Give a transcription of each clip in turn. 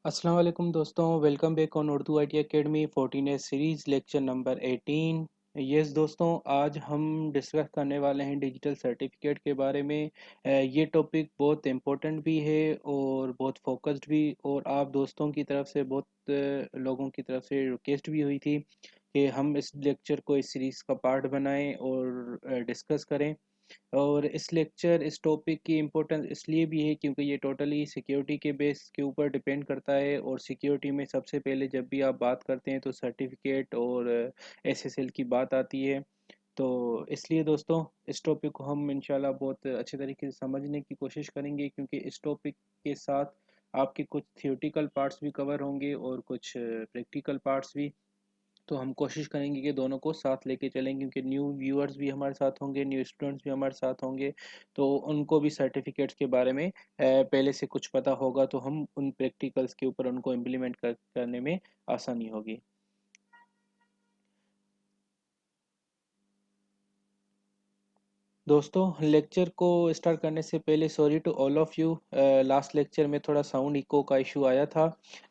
अस्सलाम वालेकुम दोस्तों, welcome back on Urdu I T academy 14 series lecture number 18। Yes दोस्तों, आज हम डिस्कस करने वाले हैं डिजिटल सर्टिफिकेट के बारे में। ये टॉपिक बहुत इम्पोर्टेंट भी है और बहुत फोकस्ड भी। और आप दोस्तों की तरफ से बहुत लोगों की तरफ से रिक्वेस्ट भी हुई थी कि हम इस लेक्चर को इस सीरीज़ का पार्ट बनाएं और डिस्कस करें। और इस टॉपिक की इम्पोर्टेंस इसलिए भी है क्योंकि ये टोटली सिक्योरिटी के बेस के ऊपर डिपेंड करता है। और सिक्योरिटी में सबसे पहले जब भी आप बात करते हैं तो सर्टिफिकेट और एसएसएल की बात आती है। तो इसलिए दोस्तों, इस टॉपिक को हम इंशाल्लाह बहुत अच्छे तरीके से समझने की कोशिश करेंगे, क्योंकि इस टॉपिक के साथ आपके कुछ थियोरेटिकल पार्ट्स भी कवर होंगे और कुछ प्रैक्टिकल पार्ट्स भी। तो हम कोशिश करेंगे कि दोनों को साथ लेके चलें, क्योंकि न्यू व्यूअर्स भी हमारे साथ होंगे, न्यू स्टूडेंट्स भी हमारे साथ होंगे। तो उनको भी सर्टिफिकेट्स के बारे में पहले से कुछ पता होगा, तो हम उन प्रैक्टिकल्स के ऊपर उनको इम्प्लीमेंट करने में आसानी होगी। दोस्तों, लेक्चर को स्टार्ट करने से पहले sorry to all of you. Last lecture में थोड़ा साउंड इको का इशू आया था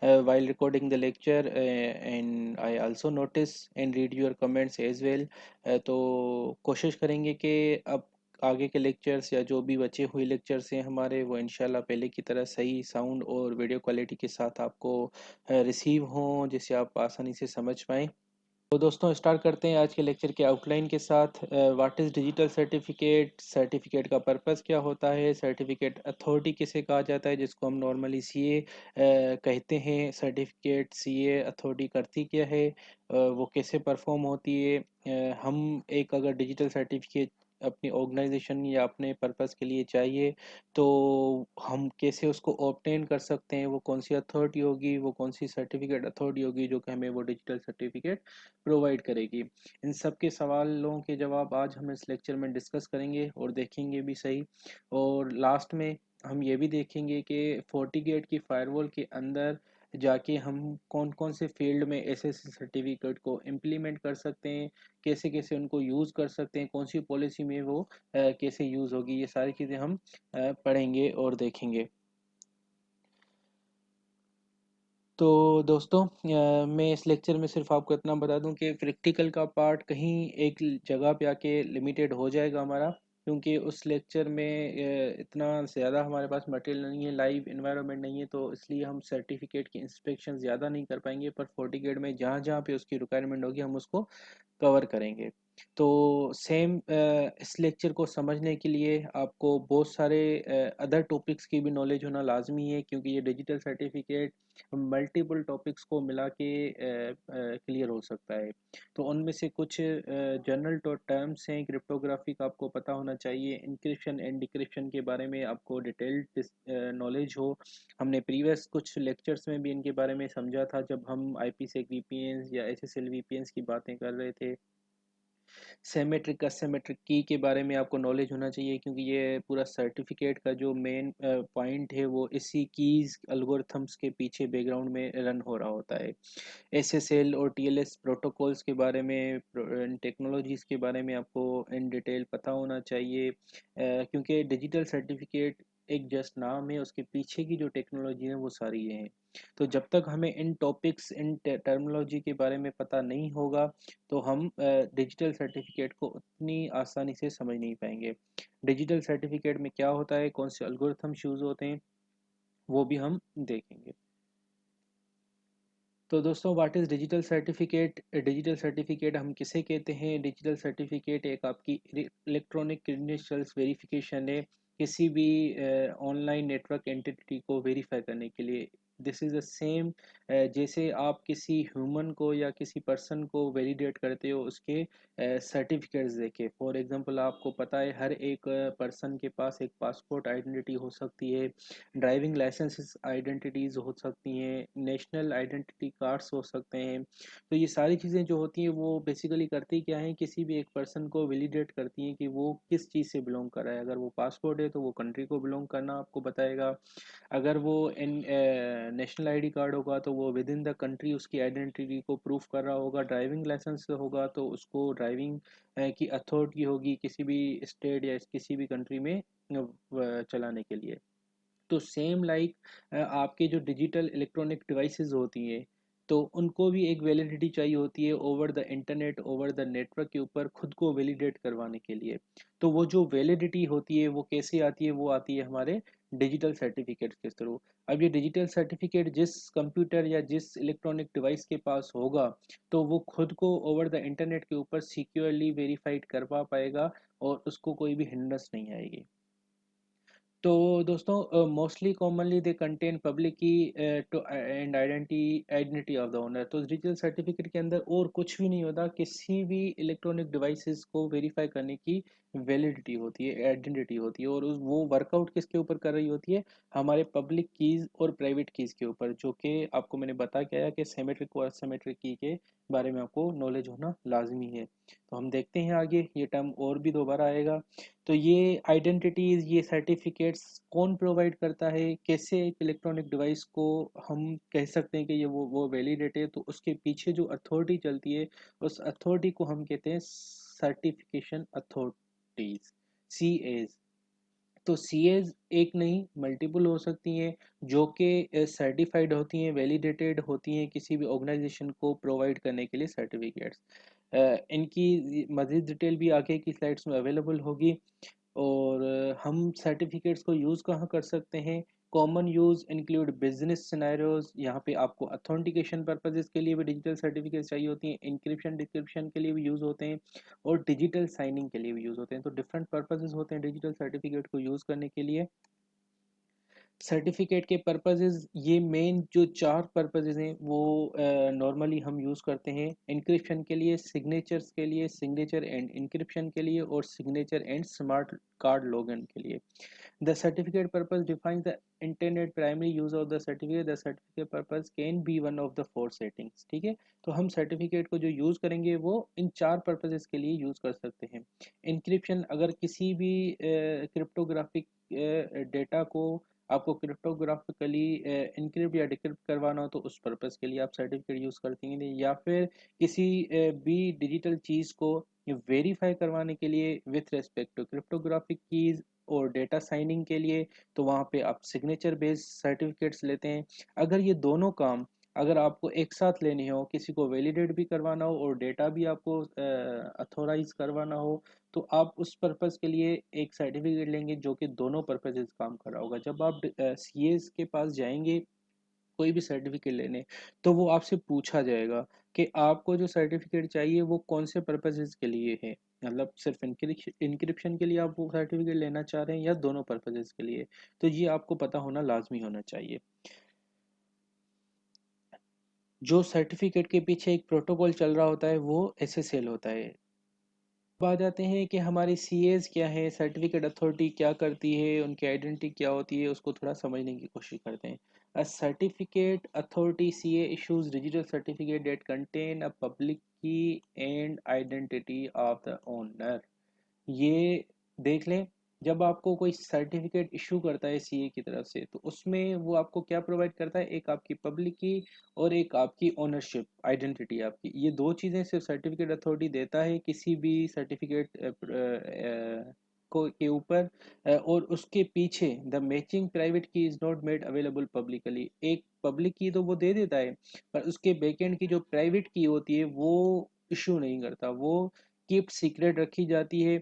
while recording the lecture, and I also notice and read your comments as well. तो कोशिश करेंगे कि अब आगे के लेक्चर्स या जो भी बचे हुए लेक्चर्स हैं हमारे, वो इंशाल्लाह पहले की तरह सही साउंड और वीडियो क्वालिटी के साथ आपको रिसीव हों, जिससे आप आसानी से समझ पाएँ। तो दोस्तों, स्टार्ट करते हैं आज के लेक्चर के आउटलाइन के साथ। What is digital certificate, certificate का पर्पस क्या होता है, सर्टिफिकेट अथॉरिटी किसे कहा जाता है, जिसको हम नॉर्मली सीए कहते हैं। सर्टिफिकेट सीए अथॉरिटी करती क्या है, वो कैसे परफॉर्म होती है। हम एक अगर डिजिटल सर्टिफिकेट अपनी ऑर्गेनाइजेशन या अपने पर्पस के लिए चाहिए, तो हम कैसे उसको ऑब्टेन कर सकते हैं, वो कौन सी अथॉरिटी होगी, वो कौन सी सर्टिफिकेट अथॉरिटी होगी जो कि हमें वो डिजिटल सर्टिफिकेट प्रोवाइड करेगी। इन सब के सवालों के जवाब आज हम इस लेक्चर में डिस्कस करेंगे और देखेंगे भी सही। और लास्ट में हम ये भी देखेंगे कि फोर्टीगेट की फायरवॉल के अंदर जाके हम कौन कौन से फील्ड में एसएससी सर्टिफिकेट को इम्प्लीमेंट कर सकते हैं, कैसे कैसे उनको यूज़ कर सकते हैं, कौन सी पॉलिसी में वो कैसे यूज़ होगी। ये सारी चीज़ें हम पढ़ेंगे और देखेंगे। तो दोस्तों, मैं इस लेक्चर में सिर्फ आपको इतना बता दूं कि प्रैक्टिकल का पार्ट कहीं एक जगह पे आके लिमिटेड हो जाएगा हमारा, क्योंकि उस लेक्चर में इतना ज़्यादा हमारे पास मटेरियल नहीं है, लाइव इन्वायरमेंट नहीं है। तो इसलिए हम सर्टिफिकेट की इंस्पेक्शन ज़्यादा नहीं कर पाएंगे, पर फोर्टिकेट में जहाँ जहाँ पे उसकी रिक्वायरमेंट होगी हम उसको कवर करेंगे। तो सेम इस लेक्चर को समझने के लिए आपको बहुत सारे अदर टॉपिक्स की भी नॉलेज होना लाजमी है, क्योंकि ये डिजिटल सर्टिफिकेट मल्टीपल टॉपिक्स को मिला के क्लियर हो सकता है। तो उनमें से कुछ जनरल टर्म्स हैं। क्रिप्टोग्राफी का आपको पता होना चाहिए, इंक्रिप्शन एंड डिक्रिप्शन के बारे में आपको डिटेल्ड नॉलेज हो। हमने प्रीवियस कुछ लेक्चर्स में भी इनके बारे में समझा था, जब हम आईपीसेक वीपीएन्स या एसएसएल वीपीएन्स की बातें कर रहे थे। सेमेट्रिक असेमेट्रिक की के बारे में आपको नॉलेज होना चाहिए, क्योंकि ये पूरा सर्टिफिकेट का जो मेन पॉइंट है वो इसी कीज एल्गोरिथम्स के पीछे बैकग्राउंड में रन हो रहा होता है। एसएसएल और टीएलएस प्रोटोकॉल्स के बारे में, टेक्नोलॉजीज़ के बारे में आपको इन डिटेल पता होना चाहिए, क्योंकि डिजिटल सर्टिफिकेट एक जस्ट नाम है, उसके पीछे की जो टेक्नोलॉजी है वो सारी ये हैं। तो जब तक हमें इन टॉपिक्स, इन टर्मिनोलॉजी के बारे में पता नहीं होगा, तो हम डिजिटल सर्टिफिकेट को उतनी आसानी से समझ नहीं पाएंगे। डिजिटल सर्टिफिकेट में क्या होता है, कौन से एल्गोरिथम यूज़ होते हैं, वो भी हम देखेंगे। तो दोस्तों, what is digital certificate, digital certificate हम किसे कहते हैं। डिजिटल सर्टिफिकेट एक आपकी इलेक्ट्रॉनिक क्रेडेंशियल्स वेरिफिकेशन है, किसी भी ऑनलाइन नेटवर्क एंटिटी को वेरीफाई करने के लिए। दिस इज़ द सेम जैसे आप किसी ह्यूमन को या किसी पर्सन को वैलिडेट करते हो उसके सर्टिफिकेट्स देके। फॉर एग्जांपल, आपको पता है हर एक पर्सन के पास एक पासपोर्ट आइडेंटिटी हो सकती है, ड्राइविंग लाइसेंस आइडेंटिटीज़ हो सकती हैं, नेशनल आइडेंटिटी कार्ड्स हो सकते हैं। तो ये सारी चीज़ें जो होती हैं वो बेसिकली करती क्या हैं, किसी भी एक पर्सन को वैलिडेट करती हैं कि वो किस चीज़ से बिलोंग कर रहा है। अगर वो पासपोर्ट है तो वो कंट्री को बिलोंग करना आपको बताएगा। अगर वो नेशनल आईडी कार्ड होगा तो वो विद इन द कंट्री उसकी आइडेंटिटी को प्रूफ कर रहा होगा। ड्राइविंग लाइसेंस होगा तो उसको ड्राइविंग की अथॉरिटी होगी किसी भी स्टेट या किसी भी कंट्री में चलाने के लिए। तो सेम लाइक आपके जो डिजिटल इलेक्ट्रॉनिक डिवाइसेस होती हैं, तो उनको भी एक वैलिडिटी चाहिए होती है over the internet, over the network के ऊपर खुद को वैलिडेट करवाने के लिए। तो वो जो वैलिडिटी होती है वो कैसे आती है, वो आती है हमारे डिजिटल सर्टिफिकेट्स के थ्रू। अब ये डिजिटल सर्टिफिकेट जिस कंप्यूटर या जिस इलेक्ट्रॉनिक डिवाइस के पास होगा, तो वो खुद को ओवर द इंटरनेट के ऊपर सिक्योरली वेरीफाइड करवा पाएगा और उसको कोई भी हिंड्रेंस नहीं आएगी। तो दोस्तों mostly commonly they contain public key to and identity of the owner. तो डिजिटल सर्टिफिकेट के अंदर और कुछ भी नहीं होता, किसी भी इलेक्ट्रॉनिक डिवाइसेस को वेरीफाई करने की वैलिडिटी होती है, आइडेंटिटी होती है, और उस वो वर्कआउट किसके ऊपर कर रही होती है, हमारे पब्लिक कीज़ और प्राइवेट कीज़ के ऊपर, जो कि आपको मैंने बता के आया कि सिमेट्रिक और असिमेट्रिक की के बारे में आपको नॉलेज होना लाजमी है। तो हम देखते हैं आगे, ये टर्म और भी दोबारा आएगा। तो ये आइडेंटिटीज, ये सर्टिफिकेट्स कौन प्रोवाइड करता है, कैसे एक इलेक्ट्रॉनिक डिवाइस को हम कह सकते हैं कि ये वो वैलिडेट है, तो उसके पीछे जो अथॉरिटी चलती है, उस अथॉरिटी को हम कहते हैं सर्टिफिकेशन अथॉरिटीज, सी एज। तो सी एज एक नहीं मल्टीपल हो सकती हैं, जो कि सर्टिफाइड होती हैं, वैलिडेटेड होती हैं किसी भी ऑर्गेनाइजेशन को प्रोवाइड करने के लिए सर्टिफिकेट्स। इनकी मज़ीद डिटेल भी आगे की स्लाइड्स में अवेलेबल होगी। और हम सर्टिफिकेट्स को यूज़ कहाँ कर सकते हैं, common use include business scenarios, यहाँ पे आपको अथेंटिकेशन पर्पजेज़ के लिए भी डिजिटल सर्टिफिकेट्स चाहिए होती हैं, इंक्रिप्शन डिक्रिप्शन के लिए भी यूज़ होते हैं, और डिजिटल साइनिंग के लिए भी यूज़ होते हैं। तो डिफरेंट पर्पजेज़ होते हैं डिजिटल सर्टिफिकेट को यूज़ करने के लिए। सर्टिफिकेट के पर्पसेस, ये मेन जो चार पर्पसेस हैं वो नॉर्मली हम यूज़ करते हैं, इंक्रिप्शन के लिए, सिग्नेचर्स के लिए, सिग्नेचर एंड इंक्रिप्शन के लिए, और signature and smart card login के लिए। The certificate purpose defines the internet primary use of the certificate. The certificate purpose can be one of the four settings. ठीक है, तो हम सर्टिफिकेट को जो यूज़ करेंगे वो इन चार पर्पसेस के लिए यूज़ कर सकते हैं। इंक्रिप्शन, अगर किसी भी क्रिप्टोग्राफिक डेटा को आपको क्रिप्टोग्राफिकली इनक्रिप्ट या डिक्रिप्ट करवाना हो, तो उस पर्पज़ के लिए आप सर्टिफिकेट यूज़ करते हैं। या फिर किसी भी डिजिटल चीज़ को वेरीफाई करवाने के लिए with respect to cryptographic keys और डेटा साइनिंग के लिए, तो वहाँ पे आप सिग्नेचर बेस्ड सर्टिफिकेट्स लेते हैं। अगर ये दोनों काम अगर आपको एक साथ लेने हो, किसी को वैलिडेट भी करवाना हो और डेटा भी आपको अथोराइज करवाना हो, तो आप उस पर्पज़ के लिए एक सर्टिफिकेट लेंगे जो कि दोनों पर्पजेज काम कर रहा होगा। जब आप सीएस के पास जाएंगे कोई भी सर्टिफिकेट लेने, तो वो आपसे पूछा जाएगा कि आपको जो सर्टिफिकेट चाहिए वो कौन से पर्पजेज के लिए है, मतलब सिर्फ इंक्रिप्शन के लिए आप वो सर्टिफिकेट लेना चाह रहे हैं या दोनों पर्पजेज के लिए। तो ये आपको पता होना लाजमी होना चाहिए। जो सर्टिफिकेट के पीछे एक प्रोटोकॉल चल रहा होता है वो एसएसएल होता है। अब आ जाते हैं कि हमारी सीएज क्या है, सर्टिफिकेट अथॉरिटी क्या करती है, उनकी आइडेंटिटी क्या होती है, उसको थोड़ा समझने की कोशिश करते हैं। A certificate authority CA issues digital certificate that contain a public key and identity of the owner. ये देख लें, जब आपको कोई सर्टिफिकेट इशू करता है सीए की तरफ से, तो उसमें वो आपको क्या प्रोवाइड करता है, एक आपकी पब्लिक की और एक आपकी ओनरशिप आइडेंटिटी आपकी। ये दो चीज़ें सिर्फ सर्टिफिकेट अथॉरिटी देता है किसी भी सर्टिफिकेट को के ऊपर। और उसके पीछे द मैचिंग प्राइवेट की is not made available publicly. एक पब्लिक की तो वो दे देता है, पर उसके बैकएंड की जो प्राइवेट की होती है वो इशू नहीं करता, वो कीप सीक्रेट रखी जाती है।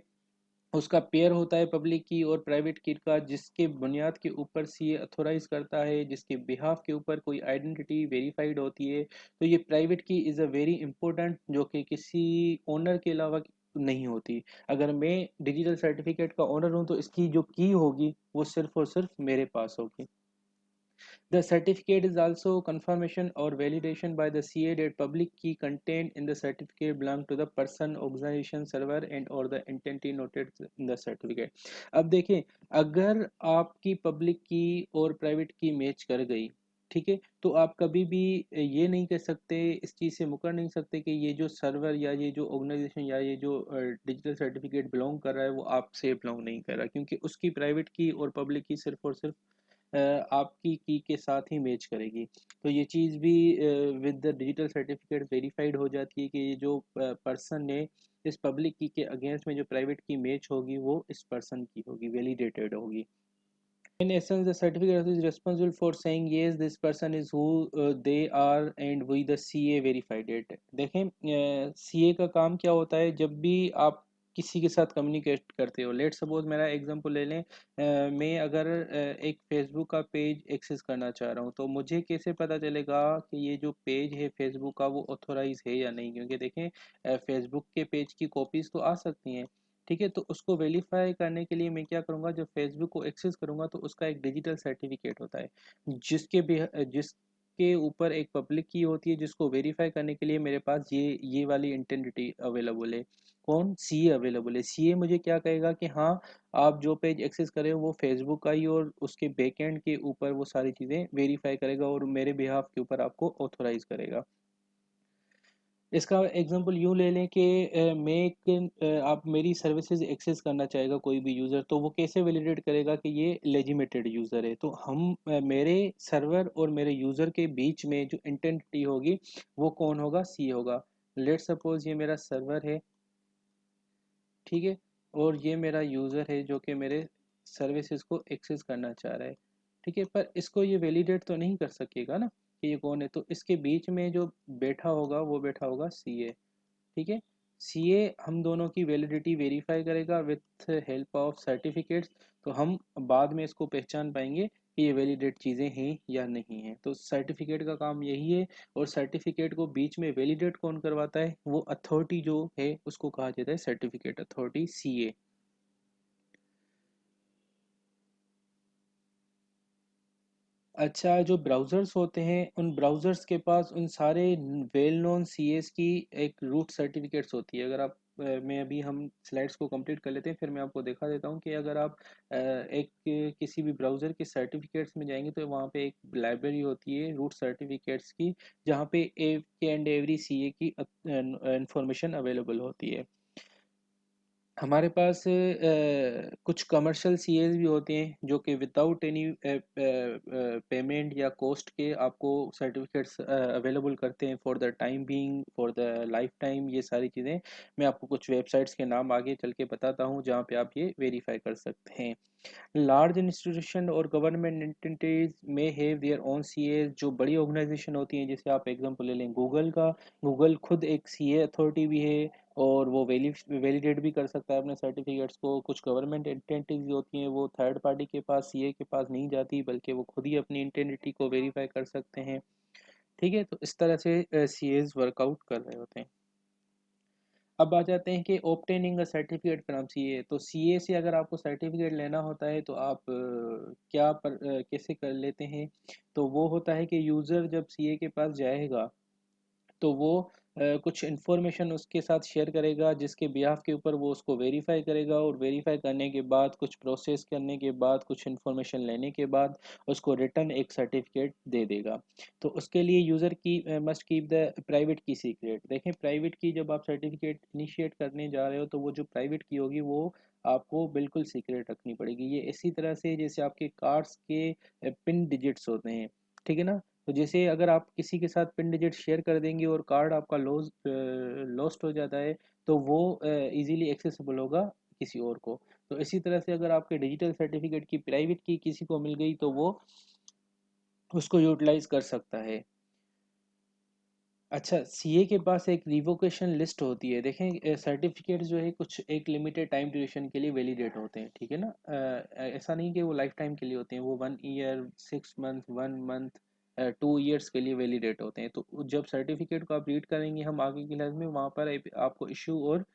उसका पेयर होता है पब्लिक की और प्राइवेट की का, जिसके बुनियाद के ऊपर सीए अथोराइज करता है, जिसके बिहाफ के ऊपर कोई आइडेंटिटी वेरीफाइड होती है। तो ये प्राइवेट की इज़ अ वेरी इंपॉर्टेंट, जो कि किसी ओनर के अलावा नहीं होती। अगर मैं डिजिटल सर्टिफिकेट का ओनर हूँ, तो इसकी जो की होगी वो सिर्फ और सिर्फ मेरे पास होगी। The certificate is also confirmation or validation by the CA that public key contained in the certificate belong to the person, organization, server and or the entity noted in the certificate। अब देखिए, अगर आपकी public की और private की match कर गई, ठीक है, तो आप कभी भी ये नहीं कह सकते, इस चीज़ से मुकर नहीं सकते कि ये जो सर्वर या ये जो ऑर्गेनाइजेशन या ये जो डिजिटल सर्टिफिकेट बिलोंग कर रहा है वो आपसे बिलोंग नहीं कर रहा, क्योंकि उसकी प्राइवेट की और पब्लिक की सिर्फ और सिर्फ आपकी की के साथ ही मैच करेगी। तो ये चीज़ भी with the digital certificate verified हो जाती है कि ये जो पर्सन ने इस पब्लिक की के अगेंस्ट में जो प्राइवेट की मैच होगी वो इस पर्सन की होगी, वैलिडेटेड होगी। In essence, the certificate is responsible for saying yes, this person is who they are and we the CA verified it. देखें, CA का काम क्या होता है? जब भी आप किसी के साथ कम्युनिकेट करते हो, लेट सपोज मेरा एग्जांपल ले लें, मैं अगर एक फेसबुक का पेज एक्सेस करना चाह रहा हूँ, तो मुझे कैसे पता चलेगा कि ये जो पेज है फेसबुक का वो ऑथोराइज है या नहीं? क्योंकि देखें, फेसबुक के पेज की कॉपीज़ तो आ सकती हैं, ठीक है। तो उसको वेरीफाई करने के लिए मैं क्या करूँगा, जब फेसबुक को एक्सेस करूँगा तो उसका एक डिजिटल सर्टिफिकेट होता है, जिसके ऊपर एक पब्लिक की होती है, जिसको वेरीफाई करने के लिए मेरे पास ये वाली इंटेंटिटी अवेलेबल है। कौन? सीए अवेलेबल है। सीए मुझे क्या कहेगा कि हाँ, आप जो पेज एक्सेस कर रहे हो वो फेसबुक का ही, और उसके बैकएंड के ऊपर वो सारी चीज़ें वेरीफाई करेगा और मेरे बिहाफ के ऊपर आपको ऑथोराइज करेगा। इसका एग्जांपल यूँ ले लें कि मैं आप मेरी सर्विसेज एक्सेस करना चाहेगा कोई भी यूज़र, तो वो कैसे वैलिडेट करेगा कि ये लेजिमेटेड यूज़र है? तो मेरे सर्वर और मेरे यूज़र के बीच में जो इंटेंटिटी होगी वो कौन होगा? सी होगा। लेट सपोज ये मेरा सर्वर है, ठीक है, और ये मेरा यूज़र है जो कि मेरे सर्विसेज को एक्सेस करना चाह रहा है, ठीक है, पर इसको ये वैलिडेट तो नहीं कर सकेगा ना कि ये कौन है, तो इसके बीच में जो बैठा होगा वो बैठा होगा सीए, ठीक है। सीए हम दोनों की वैलिडिटी वेरीफाई करेगा विथ हेल्प ऑफ सर्टिफिकेट्स, तो हम बाद में इसको पहचान पाएंगे कि ये वैलिडेट चीज़ें हैं या नहीं हैं। तो सर्टिफिकेट का काम यही है, और सर्टिफिकेट को बीच में वैलिडेट कौन करवाता है? वो अथॉरिटी जो है उसको कहा जाता है सर्टिफिकेट अथॉरिटी, सीए। अच्छा, जो ब्राउज़र्स होते हैं उन ब्राउज़र्स के पास उन सारे वेल नोन सीएस की एक रूट सर्टिफिकेट्स होती है। अगर आप मैं अभी हम स्लाइड्स को कंप्लीट कर लेते हैं, फिर मैं आपको दिखा देता हूँ कि अगर आप एक किसी भी ब्राउज़र के सर्टिफिकेट्स में जाएंगे तो वहाँ पे एक लाइब्रेरी होती है रूट सर्टिफिकेट्स की, जहाँ पे एंड एवरी सीए की इंफॉर्मेशन अवेलेबल होती है। हमारे पास कुछ कमर्शियल सीएस भी होते हैं जो कि विदाउट एनी पेमेंट या कॉस्ट के आपको सर्टिफिकेट्स अवेलेबल करते हैं for the time being, for the life time. ये सारी चीज़ें मैं आपको कुछ वेबसाइट्स के नाम आगे चल के बताता हूँ जहाँ पे आप ये वेरीफाई कर सकते हैं। लार्ज इंस्टीट्यूशन और गवर्नमेंट एंटिटीज में हैव देयर ओन सीए। जो बड़ी ऑर्गेनाइजेशन होती हैं, जैसे आप एग्जांपल ले लें गूगल का, गूगल खुद एक सीए अथॉरिटी भी है और वो वैलिडेट भी कर सकता है अपने सर्टिफिकेट्स को। कुछ गवर्नमेंट एंटिटीज होती हैं वो थर्ड पार्टी के पास, सीए के पास नहीं जाती, बल्कि वो खुद ही अपनी इंटेंटिटी को वेरीफाई कर सकते हैं, ठीक है। तो इस तरह से सीएज वर्कआउट कर रहे होते हैं। अब आ जाते हैं कि obtaining a certificate from CA. तो सीए से अगर आपको सर्टिफिकेट लेना होता है तो आप कैसे कर लेते हैं? तो वो होता है कि यूज़र जब सीए के पास जाएगा तो वो कुछ इन्फॉर्मेशन उसके साथ शेयर करेगा, जिसके बिहाफ के ऊपर वो उसको वेरीफाई करेगा, और वेरीफाई करने के बाद कुछ प्रोसेस करने के बाद कुछ इन्फॉर्मेशन लेने के बाद उसको रिटर्न एक सर्टिफिकेट दे देगा। तो उसके लिए यूज़र की मस्ट कीप द प्राइवेट की सीक्रेट। देखें, प्राइवेट की जब आप सर्टिफिकेट इनिशिएट करने जा रहे हो तो वो जो प्राइवेट की होगी वो आपको बिल्कुल सीक्रेट रखनी पड़ेगी। ये इसी तरह से जैसे आपके कार्ड्स के पिन डिजिट्स होते हैं, ठीक है ना। तो जैसे अगर आप किसी के साथ पिन डिजिट शेयर कर देंगे और कार्ड आपका लॉस्ट हो जाता है, तो वो इजीली एक्सेसिबल होगा किसी और को। तो इसी तरह से अगर आपके डिजिटल सर्टिफिकेट की प्राइवेट की किसी को मिल गई तो वो उसको यूटिलाइज कर सकता है। अच्छा, सीए के पास एक रिवोकेशन लिस्ट होती है। देखें, सर्टिफिकेट जो है कुछ एक लिमिटेड टाइम ड्यूरेशन के लिए वैलिडेट होते हैं, ठीक है ना। ऐसा नहीं कि वो लाइफ टाइम के लिए होते हैं, वो 1 ईयर, 6 मंथ, 1 मंथ, 2 ईयर्स के लिए वैलिडेट होते हैं। तो जब सर्टिफिकेट को आप रीड करेंगे हम आगे की क्लास में, वहाँ पर आपको इशू और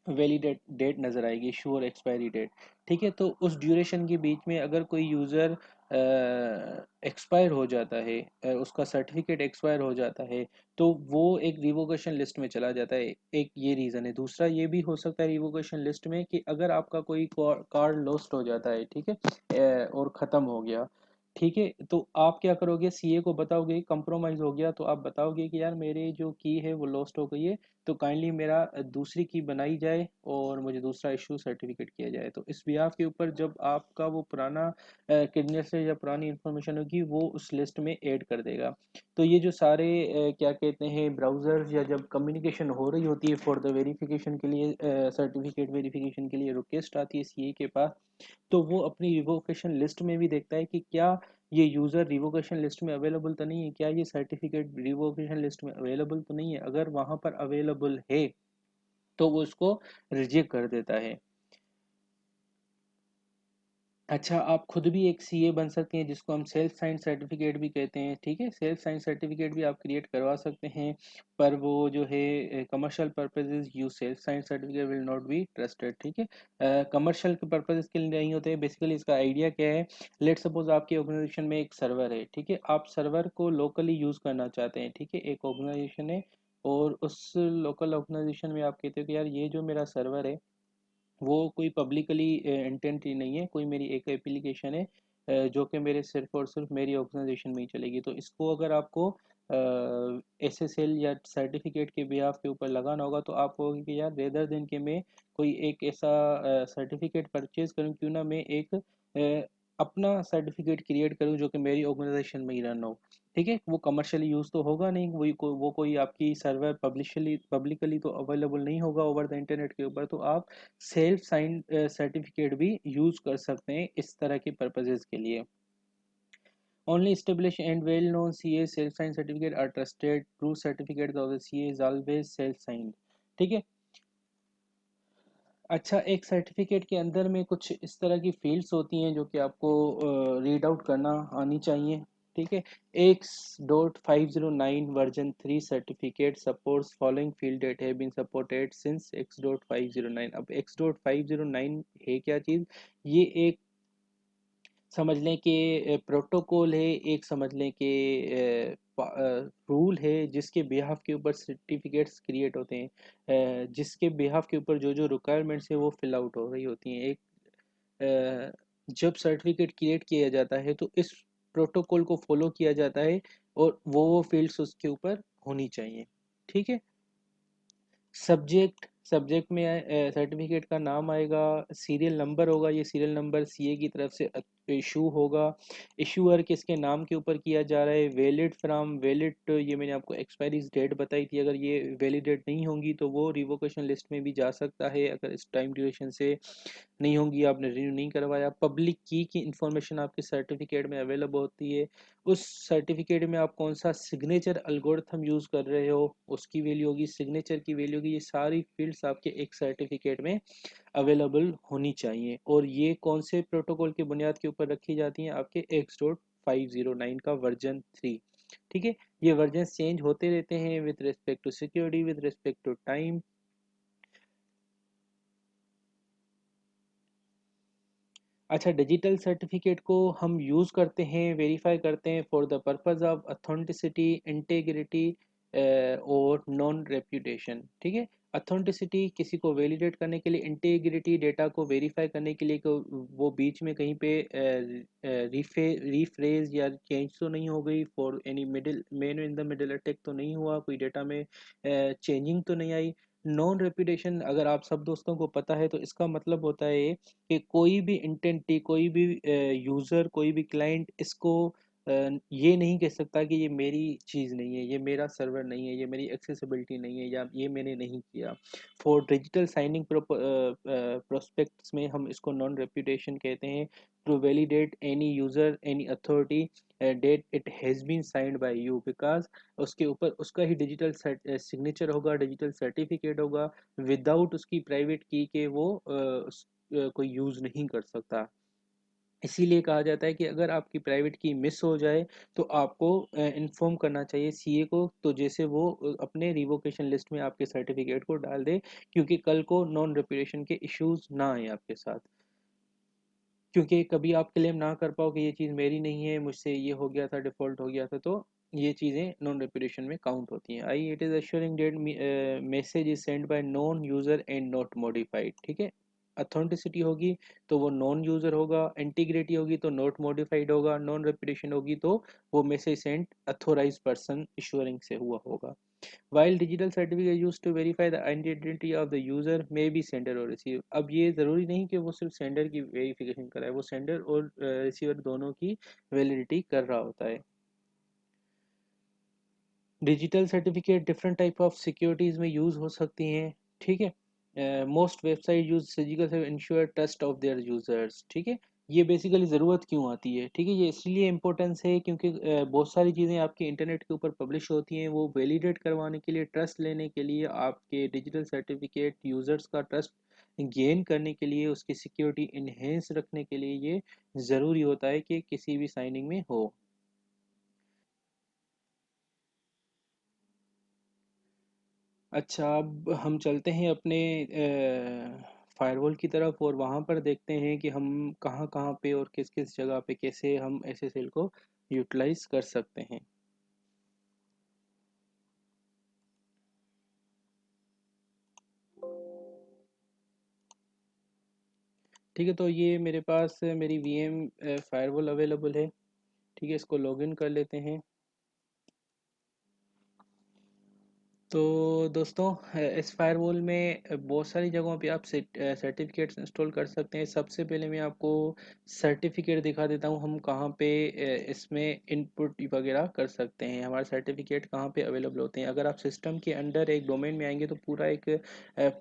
वैलिडेट डेट नज़र आएगी, इशू और एक्सपायरी डेट, ठीक है। तो उस ड्यूरेशन के बीच में अगर कोई यूज़र एक्सपायर हो जाता है, उसका सर्टिफिकेट एक्सपायर हो जाता है, तो वो एक रिवोकेशन लिस्ट में चला जाता है। एक ये रीज़न है। दूसरा ये भी हो सकता है रिवोकेशन लिस्ट में कि अगर आपका कोई कार्ड लॉस्ट हो जाता है, ठीक है, और ख़त्म हो गया, ठीक है, तो आप क्या करोगे? सीए को बताओगे कंप्रोमाइज़ हो गया, तो आप बताओगे कि यार मेरे जो की है वो लॉस्ट हो गई है, तो काइंडली मेरा दूसरी की बनाई जाए और मुझे दूसरा इशू सर्टिफिकेट किया जाए। तो इस बिहाफ के ऊपर जब आपका वो पुराना क्रिमिनल से या पुरानी इन्फॉर्मेशन होगी वो उस लिस्ट में ऐड कर देगा। तो ये जो सारे क्या कहते हैं ब्राउज़र्स या जब कम्युनिकेशन हो रही होती है फॉर द वेरिफिकेशन के लिए, सर्टिफिकेट वेरिफिकेशन के लिए रिक्वेस्ट आती है सीए के पास, तो वो अपनी रिवोकेशन लिस्ट में भी देखता है कि क्या ये यूज़र रिवोकेशन लिस्ट में अवेलेबल तो नहीं है, क्या ये सर्टिफिकेट रिवोकेशन लिस्ट में अवेलेबल तो नहीं है। अगर वहाँ पर अवेलेबल है तो वो उसको रिजेक्ट कर देता है। अच्छा, आप खुद भी एक सीए बन सकते हैं जिसको हम सेल्फ साइंस सर्टिफिकेट भी कहते हैं, ठीक है। सेल्फ साइंस सर्टिफिकेट भी आप क्रिएट करवा सकते हैं, पर वो जो है commercial purposes use self science certificate will not be trusted, ठीक है। कमर्शियल के पर्पसेस के लिए नहीं होते हैं। बेसिकली इसका आइडिया क्या है, लेट सपोज आपके ऑर्गेनाइजेशन में एक सर्वर है, ठीक है, आप सर्वर को लोकली यूज़ करना चाहते हैं, ठीक है, एक ऑर्गेनाइजेशन है और उस लोकल ऑर्गेनाइजेशन में आप कहते हो कि यार ये जो मेरा सर्वर है वो कोई पब्लिकली इंटेंट ही नहीं है, कोई मेरी एक एप्लीकेशन है जो कि मेरे सिर्फ और सिर्फ मेरी ऑर्गेनाइजेशन में ही चलेगी। तो इसको अगर आपको एसएसएल या सर्टिफिकेट के बिहाफ के ऊपर लगाना होगा तो आप कहोगे कि यार रेदर देन कि मैं कोई एक ऐसा सर्टिफिकेट परचेज करूं, क्यों ना मैं एक अपना सर्टिफिकेट क्रिएट करूं जो कि मेरी ऑर्गेनाइजेशन में ही रन हो, ठीक है। वो कमर्शियली यूज़ तो होगा नहीं, वो कोई आपकी सर्वर पब्लिकली तो अवेलेबल नहीं होगा ओवर द इंटरनेट के ऊपर। तो आप सेल्फ साइन सर्टिफिकेट भी यूज़ कर सकते हैं इस तरह के पर्पजेज के लिए। Only established and well known CA self signed certificate are trusted, true certificate of the CA is always self signed, ठीक है। अच्छा, एक सर्टिफिकेट के अंदर में कुछ इस तरह की फील्ड्स होती हैं जो कि आपको रीड आउट करना आनी चाहिए, ठीक है। X.509 version 3 certificate supports following field that have been supported since X.509। अब X.509 है क्या चीज़, ये एक समझ लें कि प्रोटोकॉल है, एक समझ लें कि रूल है जिसके बिहाफ के ऊपर सर्टिफिकेट्स क्रिएट होते हैं, जिसके बिहाफ के ऊपर जो जो रिक्वायरमेंट्स है वो फिल आउट हो रही होती हैं। एक जब सर्टिफिकेट क्रिएट किया जाता है तो इस प्रोटोकॉल को फॉलो किया जाता है और वो फील्ड्स उसके ऊपर होनी चाहिए, ठीक है। सब्जेक्ट सब्जेक्ट में सर्टिफिकेट का नाम आएगा, सीरियल नंबर होगा, ये सीरियल नंबर सीए की तरफ से इशू होगा, इशूअर किसके नाम के ऊपर किया जा रहा है, वैलिड फ्रॉम वैलिड, ये मैंने आपको एक्सपायरी डेट बताई थी, अगर ये वैलिड डेट नहीं होंगी तो वो रिवोकेशन लिस्ट में भी जा सकता है अगर इस टाइम ड्यूरेशन से नहीं होंगी, आपने रिन्यू नहीं करवाया। पब्लिक की इंफॉर्मेशन आपके सर्टिफिकेट में अवेलेबल होती है, उस सर्टिफिकेट में आप कौन सा सिग्नेचर एल्गोरिथम यूज़ कर रहे हो उसकी वैल्यू होगी, सिग्नेचर की वैल्यू होगी, ये सारी फील्ड्स आपके एक सर्टिफिकेट में अवेलेबल होनी चाहिए। और ये कौन से प्रोटोकॉल की बुनियाद के ऊपर रखी जाती हैं, आपके X.509 का वर्जन 3, ठीक है। ये वर्जन चेंज होते रहते हैं with respect to security, with respect to time. अच्छा, डिजिटल सर्टिफिकेट को हम यूज़ करते हैं, वेरीफाई करते हैं for the purpose of authenticity, integrity और नॉन रेप्यूटेशन, ठीक है। अथेंटिसिटी किसी को वैलिडेट करने के लिए, इंटेग्रिटी डेटा को वेरीफाई करने के लिए कि वो बीच में कहीं पे रीफ्रेज या चेंज तो नहीं हो गई, for any middle man in the middle attack तो नहीं हुआ, कोई डेटा में चेंजिंग तो नहीं आई। नॉन रेप्यूटेशन अगर आप सब दोस्तों को पता है तो इसका मतलब होता है कि कोई भी इंटेंटी, कोई भी यूज़र, कोई भी क्लाइंट इसको ये नहीं कह सकता कि ये मेरी चीज़ नहीं है, ये मेरा सर्वर नहीं है, ये मेरी एक्सेसिबिलिटी नहीं है, या ये मैंने नहीं किया। फॉर डिजिटल साइनिंग प्रोस्पेक्ट्स में हम इसको नॉन रेप्यूटेशन कहते हैं, to validate any user any authority that it has been signed by you, because उसके ऊपर उसका ही डिजिटल सिग्नेचर होगा, डिजिटल सर्टिफिकेट होगा, विदाउट उसकी प्राइवेट की के वो कोई यूज़ नहीं कर सकता। इसीलिए कहा जाता है कि अगर आपकी प्राइवेट की मिस हो जाए तो आपको इन्फॉर्म करना चाहिए सीए को, तो जैसे वो अपने रिवोकेशन लिस्ट में आपके सर्टिफिकेट को डाल दे, क्योंकि कल को नॉन रेपुटेशन के इश्यूज ना आए आपके साथ। क्योंकि कभी आप क्लेम ना कर पाओ कि ये चीज़ मेरी नहीं है, मुझसे ये हो गया था, डिफ़ॉल्ट हो गया था, तो ये चीज़ें नॉन रेपुटेशन में काउंट होती हैं। I it is assuring that message is send by known user and not modified, ठीक है। अथेंटिसिटी होगी तो वो नॉन यूज़र होगा, इंटीग्रिटी होगी तो नॉट मॉडिफाइड होगा, नॉन रेपुटेशन होगी तो वो मैसेज सेंड अथोराइज पर्सन इश्योरिंग से हुआ होगा। While digital certificate used to verify the identity of the user may be sender or receiver। अब ये ज़रूरी नहीं कि वो सिर्फ सेंडर की वेरिफिकेशन कराए, वो सेंडर और रिसीवर दोनों की वैलिडिटी कर रहा होता है। Digital certificate different type of securities में यूज़ हो सकती हैं, ठीक है। मोस्ट वेबसाइट यूज फिजिकल से ensure trust of their users, ठीक है। ये बेसिकली ज़रूरत क्यों आती है, ठीक है, ये इसलिए इम्पोर्टेंस है क्योंकि बहुत सारी चीज़ें आपके इंटरनेट के ऊपर पब्लिश होती हैं, वो वैलिडेट करवाने के लिए, ट्रस्ट लेने के लिए, आपके डिजिटल सर्टिफिकेट यूज़र्स का ट्रस्ट गेन करने के लिए, उसकी सिक्योरिटी इन्हेंस रखने के लिए ये ज़रूरी होता है कि किसी भी साइनिंग में हो। अच्छा, अब हम चलते हैं अपने फायरवॉल की तरफ और वहाँ पर देखते हैं कि हम कहाँ कहाँ पे और किस किस जगह पे कैसे हम एसएसएल को यूटिलाइज कर सकते हैं। ठीक है, तो ये मेरे पास मेरी वीएम फायरवॉल अवेलेबल है। ठीक है, इसको लॉगिन कर लेते हैं। तो दोस्तों, इस फायरवॉल में बहुत सारी जगहों पे आप सर्टिफिकेट्स इंस्टॉल कर सकते हैं। सबसे पहले मैं आपको सर्टिफिकेट दिखा देता हूँ, हम कहाँ पे इसमें इनपुट वगैरह कर सकते हैं, हमारे सर्टिफिकेट कहाँ पे अवेलेबल होते हैं। अगर आप सिस्टम के अंडर एक डोमेन में आएंगे तो पूरा एक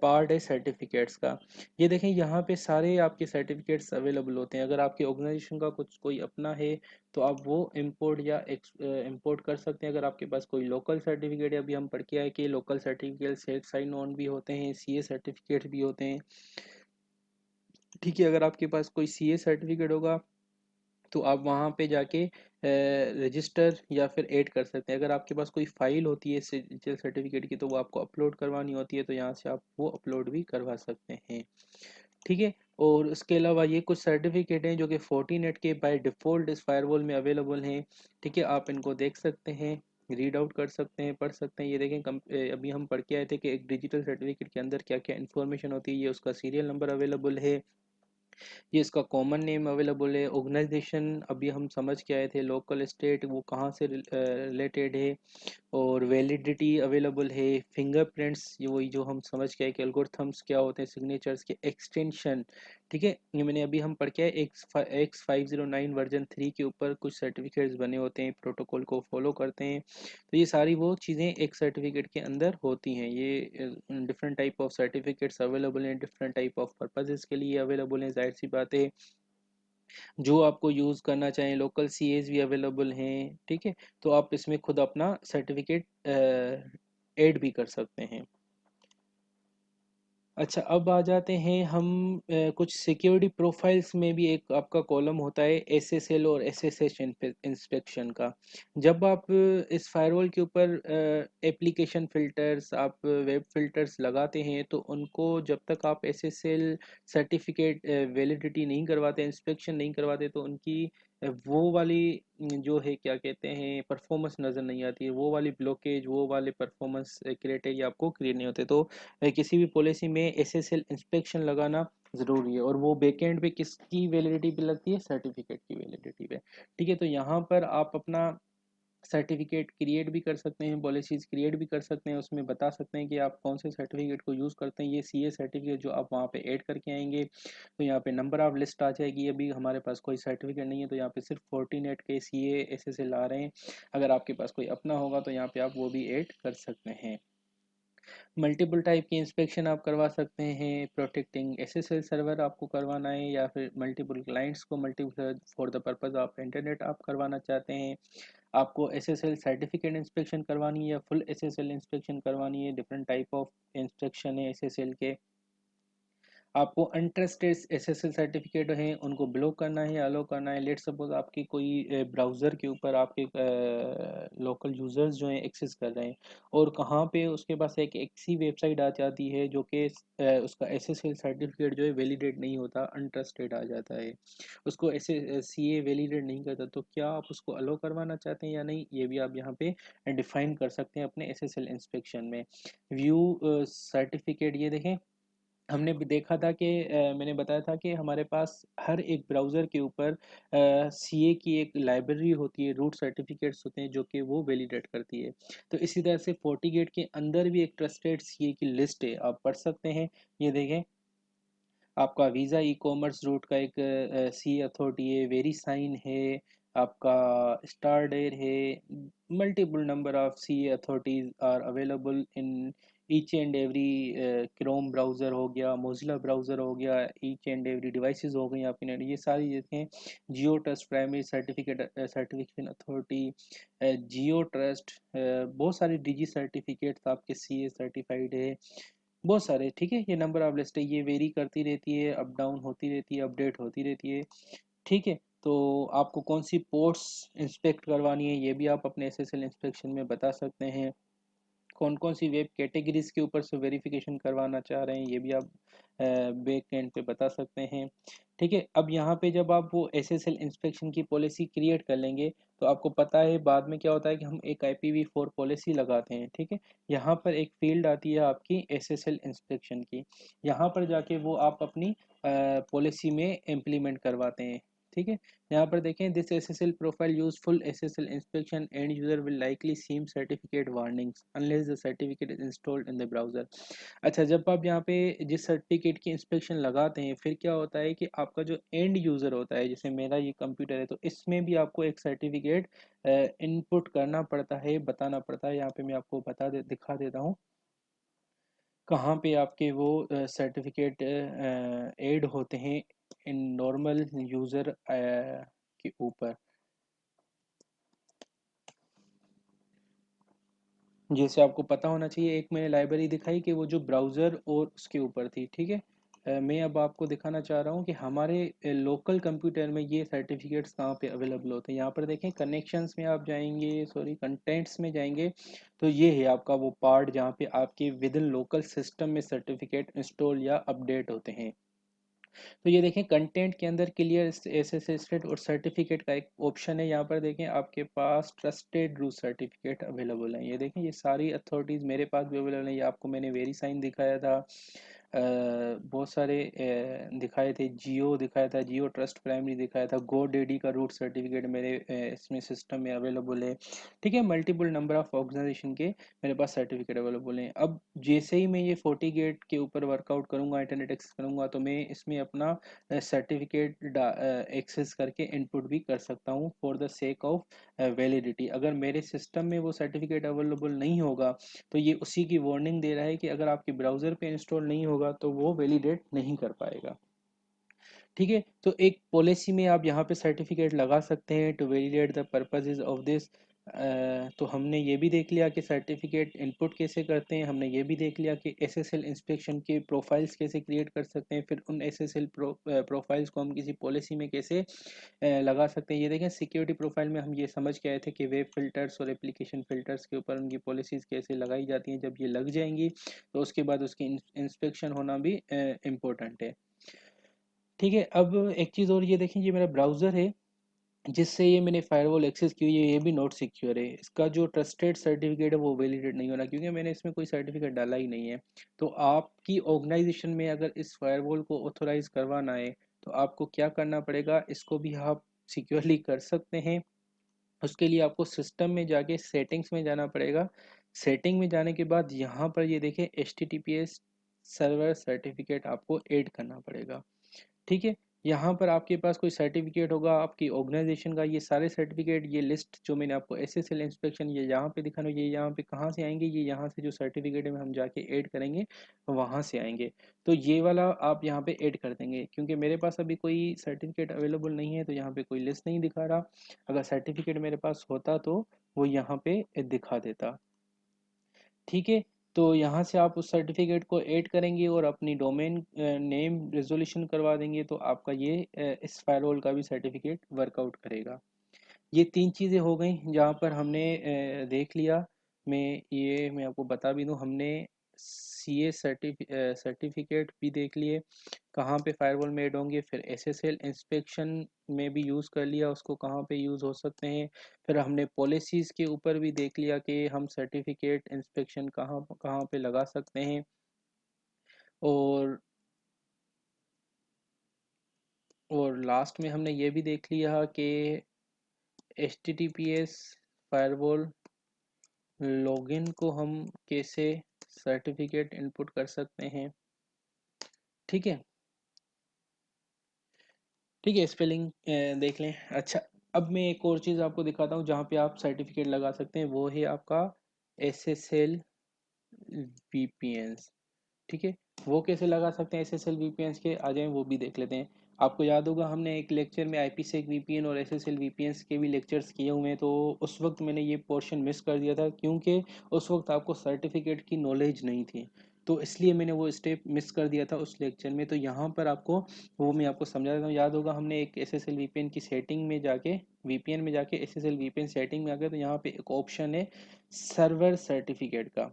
पार्ट है सर्टिफिकेट्स का। ये देखें, यहाँ पे सारे आपके सर्टिफिकेट्स अवेलेबल होते हैं। अगर आपके ऑर्गेनाइजेशन का कुछ कोई अपना है तो आप वो इंपोर्ट या इंपोर्ट कर सकते हैं। अगर आपके पास कोई लोकल सर्टिफिकेट है, अभी हम पढ़ के आए कि local certificate self sign on भी होते हैं, सीए सर्टिफिकेट भी होते हैं। ठीक है, अगर आपके पास कोई सीए सर्टिफिकेट होगा तो आप वहाँ पे जाके रजिस्टर या फिर ऐड कर सकते हैं। अगर आपके पास कोई फाइल होती है डिजिटल सर्टिफिकेट की तो वो आपको अपलोड करवानी होती है, तो यहाँ से आप वो अपलोड भी करवा सकते हैं। ठीक है, और उसके अलावा ये कुछ सर्टिफिकेट हैं जो कि 14 के बाय डिफ़ॉल्ट इस फायरवॉल में अवेलेबल हैं। ठीक है, आप इनको देख सकते हैं, रीड आउट कर सकते हैं, पढ़ सकते हैं। ये देखें, अभी हम पढ़ के आए थे कि एक डिजिटल सर्टिफिकेट के अंदर क्या क्या इन्फॉर्मेशन होती है। ये उसका सीरियल नंबर अवेलेबल है, ये इसका कॉमन नेम अवेलेबल है, ऑर्गेनाइजेशन अभी हम समझ के आए थे, लोकल स्टेट वो कहाँ से रिलेटेड है, और वैलिडिटी अवेलेबल है, फिंगरप्रिंट्स ये वही जो हम समझ के आए कि एल्गोरिथम्स क्या होते हैं, सिग्नेचर्स के एक्सटेंशन। ठीक है, ये मैंने अभी हम पढ़ के आए X509 वर्जन 3 के ऊपर कुछ सर्टिफिकेट्स बने होते हैं, प्रोटोकॉल को फॉलो करते हैं। तो ये सारी वो चीज़ें एक सर्टिफिकेट के अंदर होती हैं। ये different type of certificates available हैं, डिफरेंट टाइप ऑफ पर्पजेज़ के लिए अवेलेबल हैं। जाहिर सी बात है, जो आपको यूज़ करना चाहें, लोकल सीएज भी अवेलेबल हैं। ठीक है, तो आप इसमें खुद अपना सर्टिफिकेट ऐड भी कर सकते हैं। अच्छा, अब आ जाते हैं हम कुछ सिक्योरिटी प्रोफाइल्स में भी एक आपका कॉलम होता है एसएसएल और एसएसएच इंस्पेक्शन का। जब आप इस फायरवॉल के ऊपर एप्लीकेशन फ़िल्टर्स, आप वेब फ़िल्टर्स लगाते हैं तो उनको जब तक आप एसएसएल सर्टिफिकेट वैलिडिटी नहीं करवाते, इंस्पेक्शन नहीं करवाते, तो उनकी वो वाली जो है क्या कहते हैं परफॉर्मेंस नज़र नहीं आती है, वो वाली ब्लॉकेज, वो वाले परफॉर्मेंस क्राइटेरिया आपको क्लियर नहीं होते। तो किसी भी पॉलिसी में एसएसएल इंस्पेक्शन लगाना ज़रूरी है, और वो बैकएंड पे किसकी वैलिडिटी पे लगती है, सर्टिफिकेट की वैलिडिटी पे। ठीक है, तो यहाँ पर आप अपना सर्टिफिकेट क्रिएट भी कर सकते हैं, पॉलिसीज़ क्रिएट भी कर सकते हैं, उसमें बता सकते हैं कि आप कौन से सर्टिफिकेट को यूज़ करते हैं। ये सीए सर्टिफिकेट जो आप वहाँ पे ऐड करके आएंगे तो यहाँ पे नंबर ऑफ लिस्ट आ जाएगी। अभी हमारे पास कोई सर्टिफिकेट नहीं है तो यहाँ पे सिर्फ 14 के सीए एसएसएल आ रहे हैं। अगर आपके पास कोई अपना होगा तो यहाँ पे आप वो भी ऐड कर सकते हैं। मल्टीपल टाइप की इंस्पेक्शन आप करवा सकते हैं, प्रोटेक्टिंग एसएसएल सर्वर आपको करवाना है, या फिर मल्टीपल क्लाइंट्स को multiple for the purpose of internet आप करवाना चाहते हैं। आपको एसएसएल सर्टिफिकेट इंस्पेक्शन करवानी है या फुल एसएसएल इंस्पेक्शन करवानी है, डिफरेंट टाइप ऑफ इंस्पेक्शन है एसएसएल के। आपको अनट्रस्टेड एसएसएल सर्टिफिकेट हैं उनको ब्लॉक करना है या अलो करना है। लेट सपोज आपकी कोई ब्राउज़र के ऊपर आपके लोकल यूज़र्स जो हैं एक्सेस कर रहे हैं, और कहाँ पे उसके पास एक ऐसी वेबसाइट आ जाती है जो कि उसका एसएसएल सर्टिफिकेट जो है वैलिडेट नहीं होता, अनट्रस्टेड आ जाता है, उसको ऐसे सीए वैलिडेट नहीं करता, तो क्या आप उसको अलो करवाना चाहते हैं या नहीं, ये भी आप यहाँ पे डिफाइन कर सकते हैं अपने एसएसएल इंस्पेक्शन में। व्यू सर्टिफिकेट, ये देखें, हमने भी देखा था कि मैंने बताया था कि हमारे पास हर एक ब्राउज़र के ऊपर सीए की एक लाइब्रेरी होती है, रूट सर्टिफिकेट्स होते हैं जो कि वो वैलिडेट करती है। तो इसी तरह से फोर्टीगेट के अंदर भी एक ट्रस्टेड सीए की लिस्ट है, आप पढ़ सकते हैं। ये देखें, आपका वीज़ा ई कॉमर्स रूट का एक सी अथॉरिटी है, वेरीसाइन है, आपका स्टारडेयर है। Multiple number of C authorities are available in each and every. Chrome browser हो गया, मोजिला ब्राउज़र हो गया, ईच एंड एवरी डिवाइसेस हो गई आपकी नेट, ये सारी देखें। जियो ट्रस्ट प्राइमरी सर्टिफिकेशन अथॉरिटी, जियो ट्रस्ट, बहुत सारी डिजी सर्टिफिकेट्स आपके सी ए सर्टिफाइड है, बहुत सारे। ठीक है, ये नंबर ऑफ लिस्ट है, ये वेरी करती रहती है, अप डाउन होती रहती है, अपडेट होती रहती है। ठीक है, तो आपको कौन सी पोर्ट्स इंस्पेक्ट करवानी है ये भी आप अपने एसएसएल इंस्पेक्शन में बता सकते हैं। कौन कौन सी वेब कैटेगरीज के ऊपर से वेरिफिकेशन करवाना चाह रहे हैं ये भी आप बैक एंड पे बता सकते हैं। ठीक है, अब यहाँ पे जब आप वो एसएसएल इंस्पेक्शन की पॉलिसी क्रिएट कर लेंगे तो आपको पता है बाद में क्या होता है कि हम एक IPv4 पॉलिसी लगाते हैं। ठीक है, यहाँ पर एक फील्ड आती है आपकी एसएसएल इंस्पेक्शन की, यहाँ पर जाके वो आप अपनी पॉलिसी में इम्प्लीमेंट करवाते हैं। ठीक है, यहाँ पर देखें, this SSL profile use full SSL inspection and user will likely seem certificate warnings unless the certificate is installed in the browser. अच्छा, जब आप यहाँ पे जिस सर्टिफिकेट की इंस्पेक्शन लगाते हैं फिर क्या होता है कि आपका जो एंड यूज़र होता है, जैसे मेरा ये कंप्यूटर है, तो इसमें भी आपको एक सर्टिफिकेट इनपुट करना पड़ता है, बताना पड़ता है। यहाँ पे मैं आपको दिखा देता हूँ कहाँ पे आपके वो सर्टिफिकेट ऐड होते हैं इन नॉर्मल यूज़र के ऊपर। जैसे आपको पता होना चाहिए, एक मैंने लाइब्रेरी दिखाई कि वो जो ब्राउज़र और उसके ऊपर थी। ठीक है, मैं अब आपको दिखाना चाह रहा हूँ कि हमारे लोकल कंप्यूटर में ये सर्टिफिकेट्स कहाँ पे अवेलेबल होते हैं। यहाँ पर देखें, कनेक्शंस में आप जाएंगे, सॉरी कंटेंट्स में जाएंगे, तो ये है आपका वो पार्ट जहाँ पे आपके विद इन लोकल सिस्टम में सर्टिफिकेट इंस्टॉल या अपडेट होते हैं। तो ये देखें, कंटेंट के अंदर क्लियर एसेस्टेड और सर्टिफिकेट का एक ऑप्शन है। यहाँ पर देखें आपके पास ट्रस्टेड रूट सर्टिफिकेट अवेलेबल है। ये देखें, ये सारी अथॉरिटीज़ मेरे पास भी अवेलेबल है। ये आपको मैंने वेरी साइन दिखाया था, बहुत सारे दिखाए थे, जियो दिखाया था, जियो ट्रस्ट प्राइमरी दिखाया था, गो डेडी का रूट सर्टिफिकेट मेरे इसमें सिस्टम में अवेलेबल है। ठीक है, मल्टीपल नंबर ऑफ ऑर्गेनाइजेशन के मेरे पास सर्टिफिकेट अवेलेबल हैं। अब जैसे ही मैं ये फोर्टीगेट के ऊपर वर्कआउट करूँगा, इंटरनेट एक्सेस करूँगा, तो मैं इसमें अपना सर्टिफिकेट एक्सेस करके इनपुट भी कर सकता हूँ for the sake of validity. अगर मेरे सिस्टम में वो सर्टिफिकेट अवेलेबल नहीं होगा तो ये उसी की वार्निंग दे रहा है कि अगर आपके ब्राउज़र पे इंस्टॉल नहीं होगा तो वो वैलिडेट नहीं कर पाएगा। ठीक है, तो एक पॉलिसी में आप यहाँ पे सर्टिफिकेट लगा सकते हैं to validate the purposes of this. तो हमने ये भी देख लिया कि सर्टिफिकेट इनपुट कैसे करते हैं, हमने ये भी देख लिया कि एसएसएल इंस्पेक्शन के प्रोफाइल्स कैसे क्रिएट कर सकते हैं, फिर उन एसएसएल प्रोफाइल्स को हम किसी पॉलिसी में कैसे लगा सकते हैं। ये देखें, सिक्योरिटी प्रोफाइल में हम ये समझ के आए थे कि वेब फिल्टर्स और एप्लीकेशन फिल्टर्स के ऊपर उनकी पॉलिसीज़ कैसे लगाई जाती हैं। जब ये लग जाएंगी तो उसके बाद उसकी इंस्पेक्शन होना भी इम्पोर्टेंट है। ठीक है, अब एक चीज़ और, ये देखें, ये मेरा ब्राउज़र है जिससे ये मैंने फायरवॉल एक्सेस की हुई है, ये भी नॉट सिक्योर है। इसका जो ट्रस्टेड सर्टिफिकेट है वो वैलिडेट नहीं होना, क्योंकि मैंने इसमें कोई सर्टिफिकेट डाला ही नहीं है। तो आपकी ऑर्गेनाइजेशन में अगर इस फायरवॉल को ऑथोराइज करवाना है तो आपको क्या करना पड़ेगा, इसको भी आप सिक्योरली कर सकते हैं। उसके लिए आपको सिस्टम में जाके सेटिंग्स में जाना पड़ेगा। सेटिंग में जाने के बाद यहाँ पर ये देखें, HTTPS सर्वर सर्टिफिकेट आपको ऐड करना पड़ेगा। ठीक है, यहाँ पर आपके पास कोई सर्टिफिकेट होगा आपकी ऑर्गेनाइजेशन का, ये सारे सर्टिफिकेट, ये लिस्ट जो मैंने आपको एसएसएल इंस्पेक्शन ये यहाँ पे दिखाना, ये यहाँ पे कहाँ से आएंगे, ये यहाँ से जो सर्टिफिकेट है हम जाके ऐड करेंगे वहाँ से आएंगे। तो ये वाला आप यहाँ पे ऐड कर देंगे, क्योंकि मेरे पास अभी कोई सर्टिफिकेट अवेलेबल नहीं है तो यहाँ पे कोई लिस्ट नहीं दिखा रहा। अगर सर्टिफिकेट मेरे पास होता तो वो यहाँ पे दिखा देता। ठीक है, तो यहाँ से आप उस सर्टिफिकेट को ऐड करेंगे और अपनी डोमेन नेम रेजोल्यूशन करवा देंगे तो आपका ये इस फायरवॉल का भी सर्टिफिकेट वर्कआउट करेगा। ये तीन चीज़ें हो गई जहाँ पर हमने देख लिया। मैं आपको बता भी दूँ, हमने सीए सर्टिफिकेट भी देख लिए कहाँ पे फायरवॉल में ऐड होंगे, फिर एसएसएल इंस्पेक्शन में भी यूज़ कर लिया उसको कहाँ पे यूज़ हो सकते हैं। फिर हमने पॉलिसीज़ के ऊपर भी देख लिया कि हम सर्टिफिकेट इंस्पेक्शन कहाँ कहाँ पे लगा सकते हैं। और और लास्ट में हमने ये भी देख लिया कि HTTPS फायरवॉल लॉगिन को हम कैसे सर्टिफिकेट इनपुट कर सकते हैं। ठीक है, ठीक है, स्पेलिंग देख लें। अच्छा, अब मैं एक और चीज़ आपको दिखाता हूँ जहाँ पे आप सर्टिफिकेट लगा सकते हैं, वो है आपका SSL VPNs। ठीक है, वो कैसे लगा सकते हैं SSL VPNs के, आ जाएं वो भी देख लेते हैं। आपको याद होगा हमने एक लेक्चर में IPsec VPN और SSL VPNs के भी लेक्चर्स किए हुए हैं, तो उस वक्त मैंने ये पोर्शन मिस कर दिया था क्योंकि उस वक्त आपको सर्टिफिकेट की नॉलेज नहीं थी, तो इसलिए मैंने वो स्टेप मिस कर दिया था उस लेक्चर में। तो यहाँ पर आपको वो मैं आपको समझा देता हूँ। याद होगा हमने एक SSL VPN की सेटिंग में जाके, VPN में जाके SSL VPN सेटिंग में आ गए, तो यहाँ पे एक ऑप्शन है सर्वर सर्टिफिकेट का।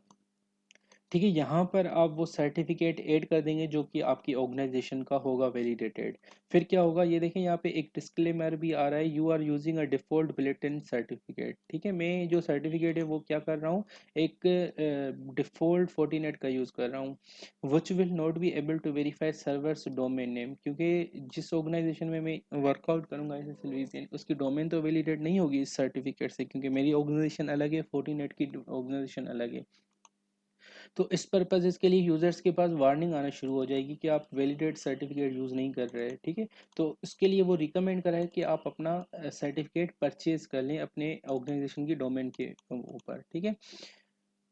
ठीक है, यहाँ पर आप वो सर्टिफिकेट ऐड कर देंगे जो कि आपकी ऑर्गेनाइजेशन का होगा वैलिडेटेड। फिर क्या होगा, ये देखें यहाँ पे एक डिस्क्लेमर भी आ रहा है, you are using a default bulletin certificate. ठीक है, मैं जो सर्टिफिकेट है वो क्या कर रहा हूँ, एक डिफ़ॉल्ट फोर्टीनेट का यूज़ कर रहा हूँ, which will not be able to verify servers domain name, क्योंकि जिस ऑर्गेनाइजेशन में मैं वर्कआउट करूँगा SSL उसकी डोमेन तो वैलिडेट नहीं होगी इस सर्टिफिकेट से, क्योंकि मेरी ऑर्गेनाइजेशन अलग है, फोर्टीनेट की ऑर्गेनाइजेशन अलग है। तो इस पर्पज़ के लिए यूज़र्स के पास वार्निंग आना शुरू हो जाएगी कि आप वैलिडेट सर्टिफिकेट यूज़ नहीं कर रहे हैं। ठीक है, तो इसके लिए वो रिकमेंड करा है कि आप अपना सर्टिफिकेट परचेज कर लें अपने ऑर्गेनाइजेशन की डोमेन के ऊपर। ठीक है,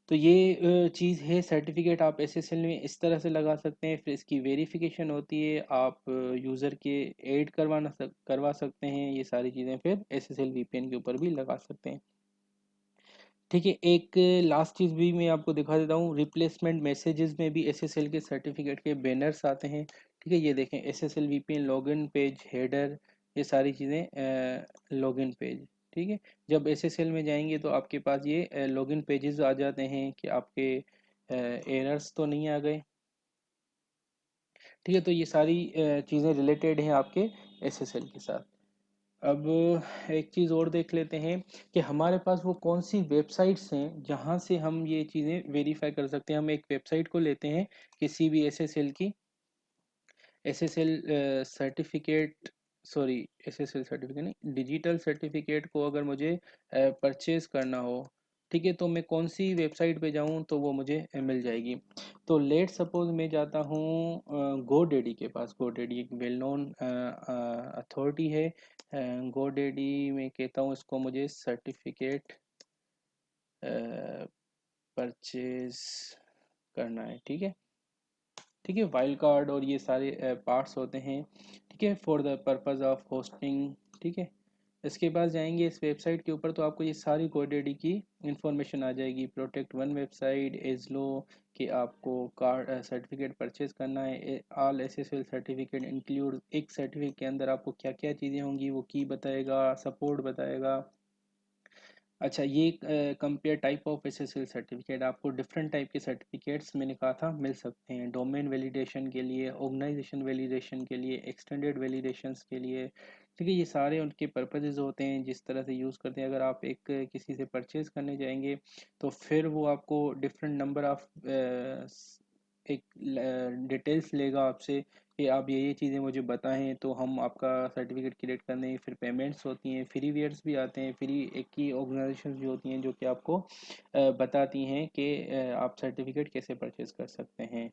तो ये चीज़ है, सर्टिफिकेट आप SSL में इस तरह से लगा सकते हैं। फिर इसकी वेरिफिकेशन होती है, आप यूज़र के ऐड करवा सकते हैं, ये सारी चीज़ें फिर SSL VPN के ऊपर भी लगा सकते हैं। ठीक है, एक लास्ट चीज़ भी मैं आपको दिखा देता हूँ, रिप्लेसमेंट मैसेजेस में भी SSL के सर्टिफिकेट के बैनर्स आते हैं। ठीक है, ये देखें SSL VPN login page header, ये सारी चीज़ें लॉगिन पेज। ठीक है, जब SSL में जाएंगे तो आपके पास ये लॉगिन पेजेस आ जाते हैं कि आपके एरर्स तो नहीं आ गए। ठीक है, तो ये सारी चीज़ें रिलेटेड हैं आपके SSL के साथ। अब एक चीज़ और देख लेते हैं कि हमारे पास वो कौन सी वेबसाइट्स हैं जहाँ से हम ये चीज़ें वेरीफाई कर सकते हैं। हम एक वेबसाइट को लेते हैं किसी भी SSL की, SSL certificate, sorry SSL certificate नहीं, डिजिटल सर्टिफिकेट को अगर मुझे परचेज़ करना हो, ठीक है, तो मैं कौन सी वेबसाइट पे जाऊँ तो वो मुझे मिल जाएगी। तो लेट सपोज मैं जाता हूँ GoDaddy के पास। GoDaddy एक वेल नोन अथॉरिटी है। GoDaddy में कहता हूँ इसको मुझे सर्टिफिकेट परचेज करना है। ठीक है, ठीक है, वाइल्ड कार्ड और ये सारे पार्ट्स होते हैं। ठीक है, for the purpose of hosting. ठीक है, इसके पास जाएंगे इस वेबसाइट के ऊपर तो आपको ये सारी GoDaddy की इंफॉर्मेशन आ जाएगी। Protect one website as low कि आपको कार्ड सर्टिफिकेट परचेज करना है। ऑल SSL सर्टिफिकेट इंक्लूड, एक सर्टिफिकेट के अंदर आपको क्या क्या चीज़ें होंगी वो की बताएगा, सपोर्ट बताएगा। अच्छा, ये compare type of SSL certificate, आपको डिफरेंट टाइप के सर्टिफिकेट्स मैंने कहा था मिल सकते हैं, डोमेन वैलिडेशन के लिए, ऑर्गेनाइजेशन वैलिडेशन के लिए, एक्सटेंडेड वैलिडेशंस के लिए। ठीक है, ये सारे उनके पर्पसेस होते हैं जिस तरह से यूज़ करते हैं। अगर आप एक किसी से परचेज़ करने जाएंगे तो फिर वो आपको डिफरेंट नंबर ऑफ एक डिटेल्स लेगा आपसे कि आप ये चीज़ें मुझे बताएं तो हम आपका सर्टिफिकेट क्रिएट कर देंगे। फिर पेमेंट्स होती हैं, फ्रीवेयर्स भी आते हैं, फ्री एक की ऑर्गेनाइजेशन भी होती हैं जो कि आपको बताती हैं कि आप सर्टिफिकेट कैसे परचेज कर सकते हैं।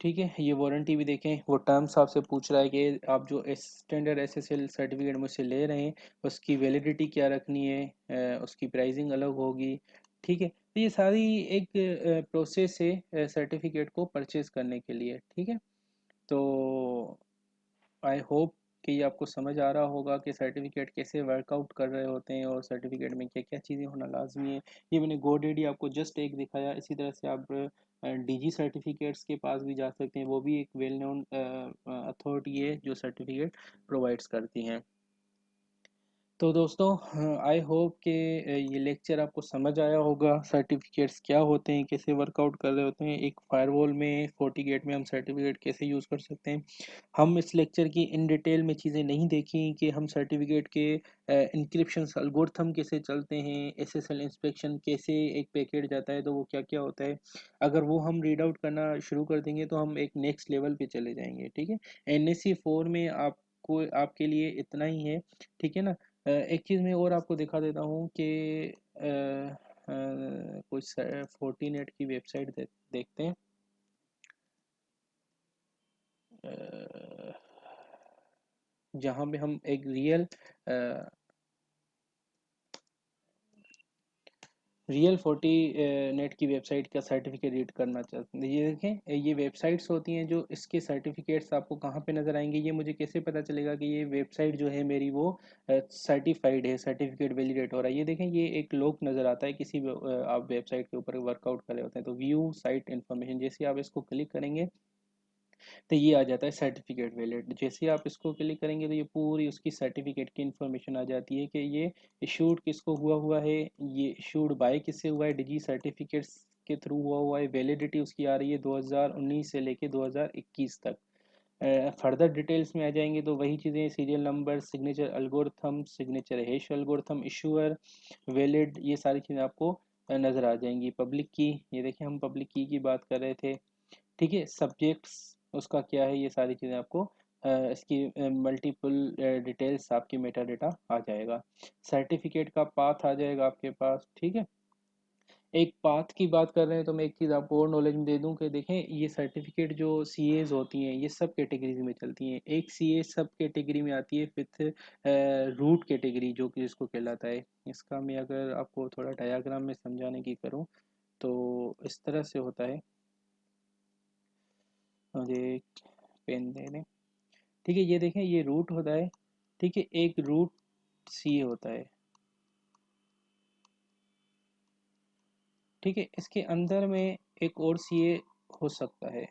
ठीक है, ये वारंटी भी देखें, वो टर्म्स आपसे पूछ रहा है कि आप जो स्टैंडर्ड SSL सर्टिफिकेट मुझसे ले रहे हैं उसकी वैलिडिटी क्या रखनी है, उसकी प्राइसिंग अलग होगी। ठीक है, तो ये सारी एक प्रोसेस है सर्टिफिकेट को परचेज करने के लिए। ठीक है, तो आई होप कि ये आपको समझ आ रहा होगा कि सर्टिफिकेट कैसे वर्कआउट कर रहे होते हैं और सर्टिफिकेट में क्या क्या चीज़ें होना लाजमी है। ये मैंने GoDaddy आपको जस्ट एक दिखाया, इसी तरह से आप DG सर्टिफिकेट्स के पास भी जा सकते हैं, वो भी एक वेल नोन अथॉरिटी है जो सर्टिफिकेट प्रोवाइड्स करती हैं। तो दोस्तों, आई होप कि ये लेक्चर आपको समझ आया होगा। सर्टिफिकेट्स क्या होते हैं, कैसे वर्कआउट कर रहे होते हैं, एक फायरवॉल में, FortiGate में हम सर्टिफिकेट कैसे यूज़ कर सकते हैं। हम इस लेक्चर की इन डिटेल में चीज़ें नहीं देखी कि हम सर्टिफिकेट के इंक्रिप्शन एल्गोरिथम कैसे चलते हैं, SSL इंस्पेक्शन कैसे एक पैकेट जाता है तो वो क्या क्या होता है। अगर वो हम रीड आउट करना शुरू कर देंगे तो हम एक नेक्स्ट लेवल पे चले जाएंगे। ठीक है, NSE 4 में आपको, आपके लिए इतना ही है। ठीक है ना। एक चीज़ मैं और आपको दिखा देता हूँ कि कुछ फोर्टीनेट की वेबसाइट देखते हैं। जहाँ पे हम एक रियल फोर्टी नेट की वेबसाइट का सर्टिफिकेट रीड करना चाहते हैं। ये देखें, ये वेबसाइट्स होती हैं जो इसके सर्टिफिकेट्स आपको कहाँ पे नज़र आएंगे। ये मुझे कैसे पता चलेगा कि ये वेबसाइट जो है मेरी वो सर्टिफाइड है, सर्टिफिकेट वैलिडेट हो रहा है। ये देखें, ये एक लॉक नज़र आता है किसी आप वेबसाइट के ऊपर वर्कआउट कर रहे होते हैं तो व्यू साइट इन्फॉर्मेशन, जैसे आप इसको क्लिक करेंगे तो ये आ जाता है सर्टिफिकेट वैलिड। जैसे ही आप इसको क्लिक करेंगे तो ये पूरी उसकी सर्टिफिकेट की इन्फॉर्मेशन आ जाती है कि ये इशूड किसको हुआ है, ये इशूड बाय किससे हुआ है, डिजी सर्टिफिकेट्स के थ्रू हुआ है, वैलिडिटी उसकी आ रही है 2019 से लेके 2021 तक। फर्दर डिटेल्स में आ जाएंगे तो वही चीज़ें, serial number, signature algorithm, signature hash algorithm, issuer, valid, ये सारी चीज़ें आपको नज़र आ जाएंगी। पब्लिक की, ये देखिए हम पब्लिक की बात कर रहे थे। ठीक है, सब्जेक्ट्स उसका क्या है, ये सारी चीज़ें आपको इसकी मल्टीपल डिटेल्स, आपकी मेटा डेटा आ जाएगा। सर्टिफिकेट का पाथ आ जाएगा आपके पास। ठीक है, एक पाथ की बात कर रहे हैं तो मैं एक चीज़ आपको और नॉलेज में दे दूं कि देखें, ये सर्टिफिकेट जो CAs होती हैं ये सब कैटेगरीज में चलती हैं। एक CA सब कैटेगरी में आती है विथ रूट कैटेगरी, जो कि इसको कहलाता है। इसका मैं अगर आपको थोड़ा डायाग्राम में समझाने की करूँ तो इस तरह से होता है। मुझे एक पेन दे दें। ठीक है, ये देखें, ये रूट होता है। ठीक है, एक रूट CA होता है। ठीक है, इसके अंदर में एक और CA हो सकता है।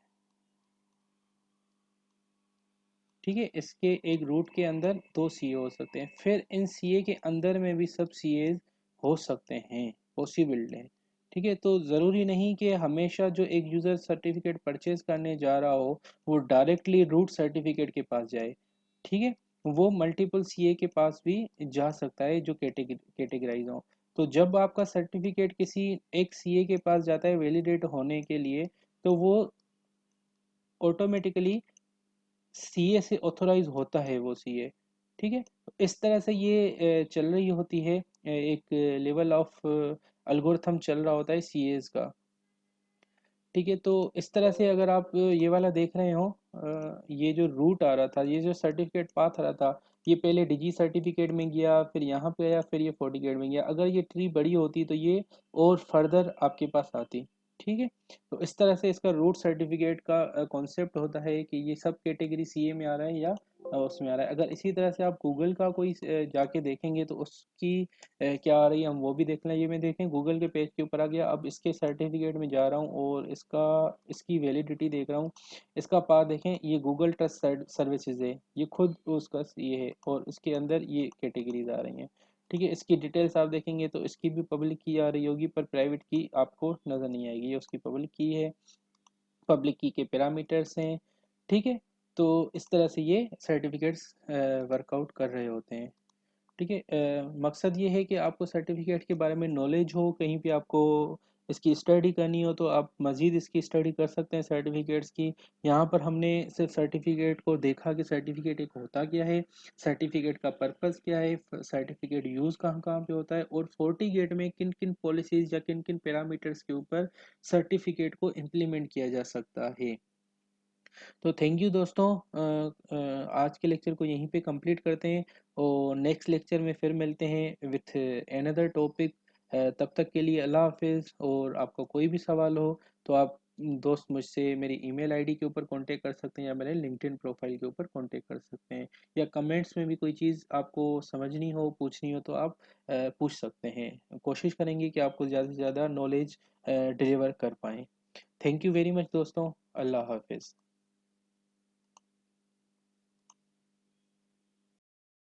ठीक है, इसके एक रूट के अंदर 2 CA हो सकते हैं, फिर इन CA के अंदर में भी सब CAs हो सकते हैं, पॉसिबल है। ठीक है, तो ज़रूरी नहीं कि हमेशा जो एक यूज़र सर्टिफिकेट परचेज करने जा रहा हो वो डायरेक्टली रूट सर्टिफिकेट के पास जाए। ठीक है, वो मल्टीपल CA के पास भी जा सकता है जो कैटेगराइज हो। तो जब आपका सर्टिफिकेट किसी एक CA के पास जाता है वैलिडेट होने के लिए, तो वो ऑटोमेटिकली CA से ऑथोराइज होता है वो CA। ठीक है, तो इस तरह से ये चल रही होती है, एक लेवल ऑफ अल्गोरिथम चल रहा होता है CAs का। ठीक है, तो इस तरह से अगर आप ये वाला देख रहे हो, ये जो रूट आ रहा था, ये जो सर्टिफिकेट पाथ आ रहा था, ये पहले डिजी सर्टिफिकेट में गया, फिर यहाँ पे आया, फिर ये FortiGate में गया। अगर ये ट्री बड़ी होती तो ये और फर्दर आपके पास आती। ठीक है, तो इस तरह से इसका रूट सर्टिफिकेट का कॉन्सेप्ट होता है कि ये सब कैटेगरी CA में आ रहा है या उसमें आ रहा है। अगर इसी तरह से आप गूगल का कोई जाके देखेंगे तो उसकी क्या आ रही है हम वो भी देख लें। ये मैं देखें गूगल के पेज के ऊपर आ गया, अब इसके सर्टिफिकेट में जा रहा हूँ और इसकी वैलिडिटी देख रहा हूँ। इसका पाथ देखें, ये गूगल ट्रस्ट सर्विसेज है, ये खुद उसका ये है और इसके अंदर ये कैटेगरीज आ रही हैं। ठीक है, इसकी डिटेल्स आप देखेंगे तो इसकी भी पब्लिक की आ रही होगी, पर प्राइवेट की आपको नज़र नहीं आएगी। ये उसकी पब्लिक की है, पब्लिक की के पैरामीटर्स हैं। ठीक है, तो इस तरह से ये सर्टिफिकेट्स वर्कआउट कर रहे होते हैं। ठीक है, मकसद ये है कि आपको सर्टिफिकेट के बारे में नॉलेज हो, कहीं पे आपको इसकी स्टडी करनी हो तो आप मज़ीद इसकी स्टडी कर सकते हैं सर्टिफिकेट्स की। यहाँ पर हमने सिर्फ सर्टिफिकेट को देखा कि सर्टिफिकेट एक होता क्या है, सर्टिफिकेट का पर्पस क्या है, सर्टिफिकेट यूज़ कहाँ कहाँ पे होता है, और FortiGate में किन किन पॉलिसीज़ या किन किन पैरामीटर्स के ऊपर सर्टिफिकेट को इम्प्लीमेंट किया जा सकता है। तो थैंक यू दोस्तों, आज के लेक्चर को यहीं पे कंप्लीट करते हैं और नेक्स्ट लेक्चर में फिर मिलते हैं विथ अनदर टॉपिक। तब तक के लिए अल्लाह हाफिज़। और आपका कोई भी सवाल हो तो आप दोस्त मुझसे मेरी ईमेल आईडी के ऊपर कांटेक्ट कर सकते हैं या मेरे लिंक्डइन प्रोफाइल के ऊपर कांटेक्ट कर सकते हैं, या कमेंट्स में भी कोई चीज़ आपको समझनी हो, पूछनी हो तो आप पूछ सकते हैं। कोशिश करेंगे कि आपको ज़्यादा से ज़्यादा नॉलेज डिलीवर कर पाएँ। थैंक यू वेरी मच दोस्तों, अल्लाह हाफिज़।